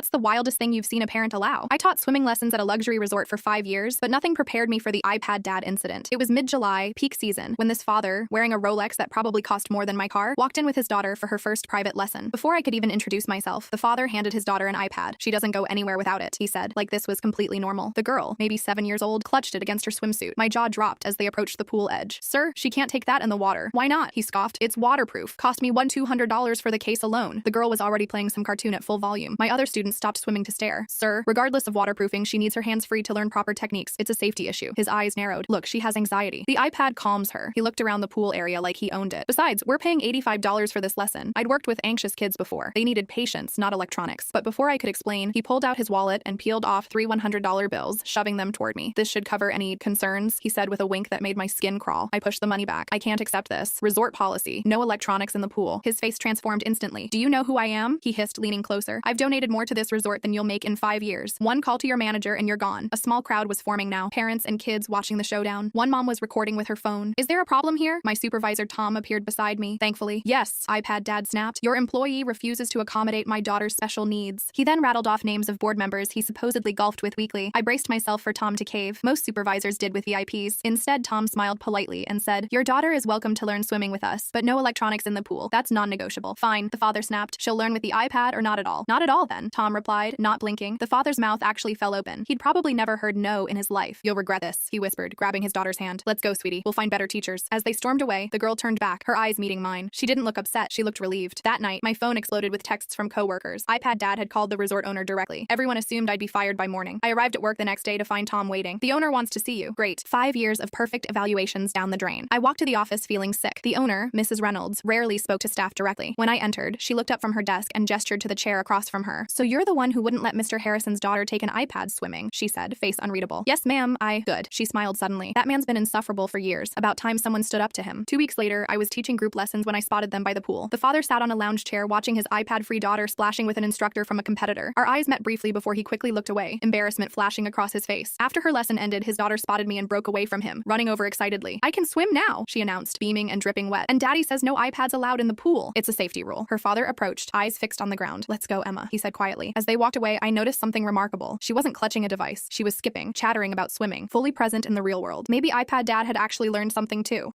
What's the wildest thing you've seen a parent allow? I taught swimming lessons at a luxury resort for 5 years, but nothing prepared me for the iPad dad incident. It was mid-July, peak season, when this father, wearing a Rolex that probably cost more than my car, walked in with his daughter for her first private lesson. Before I could even introduce myself, the father handed his daughter an iPad. She doesn't go anywhere without it, he said, like this was completely normal. The girl, maybe 7 years old, clutched it against her swimsuit. My jaw dropped as they approached the pool edge. Sir, she can't take that in the water. Why not? He scoffed. It's waterproof. Cost me $200 for the case alone. The girl was already playing some cartoon at full volume. My other students stopped swimming to stare. Sir, regardless of waterproofing, she needs her hands free to learn proper techniques. It's a safety issue. His eyes narrowed. Look, she has anxiety. The iPad calms her. He looked around the pool area like he owned it. Besides, we're paying $85 for this lesson. I'd worked with anxious kids before. They needed patience, not electronics. But before I could explain, he pulled out his wallet and peeled off 3 $100 bills, shoving them toward me. This should cover any concerns, he said with a wink that made my skin crawl. I pushed the money back. I can't accept this. Resort policy. No electronics in the pool. His face transformed instantly. Do you know who I am? He hissed, leaning closer. I've donated more to this resort than you'll make in 5 years. One call to your manager and you're gone. A small crowd was forming now. Parents and kids watching the showdown. One mom was recording with her phone. Is there a problem here? My supervisor Tom appeared beside me, thankfully. Yes, iPad dad snapped. Your employee refuses to accommodate my daughter's special needs. He then rattled off names of board members he supposedly golfed with weekly. I braced myself for Tom to cave. Most supervisors did with VIPs. Instead, Tom smiled politely and said, your daughter is welcome to learn swimming with us, but no electronics in the pool. That's non-negotiable. Fine, the father snapped. She'll learn with the iPad or not at all. Not at all then, Tom replied, not blinking. The father's mouth actually fell open. He'd probably never heard no in his life. You'll regret this, he whispered, grabbing his daughter's hand. Let's go, sweetie. We'll find better teachers. As they stormed away, the girl turned back, her eyes meeting mine. She didn't look upset. She looked relieved. That night, my phone exploded with texts from coworkers. iPad dad had called the resort owner directly. Everyone assumed I'd be fired by morning. I arrived at work the next day to find Tom waiting. The owner wants to see you. Great. 5 years of perfect evaluations down the drain. I walked to the office feeling sick. The owner, Mrs. Reynolds, rarely spoke to staff directly. When I entered, she looked up from her desk and gestured to the chair across from her. So you're the one who wouldn't let Mr. Harrison's daughter take an iPad swimming, she said, face unreadable. Yes, ma'am, Good. She smiled suddenly. That man's been insufferable for years. About time someone stood up to him. 2 weeks later, I was teaching group lessons when I spotted them by the pool. The father sat on a lounge chair watching his iPad-free daughter splashing with an instructor from a competitor. Our eyes met briefly before he quickly looked away, embarrassment flashing across his face. After her lesson ended, his daughter spotted me and broke away from him, running over excitedly. I can swim now, she announced, beaming and dripping wet. And daddy says no iPads allowed in the pool. It's a safety rule. Her father approached, eyes fixed on the ground. Let's go, Emma, he said quietly. As they walked away, I noticed something remarkable. She wasn't clutching a device. She was skipping, chattering about swimming, fully present in the real world. Maybe iPad dad had actually learned something too.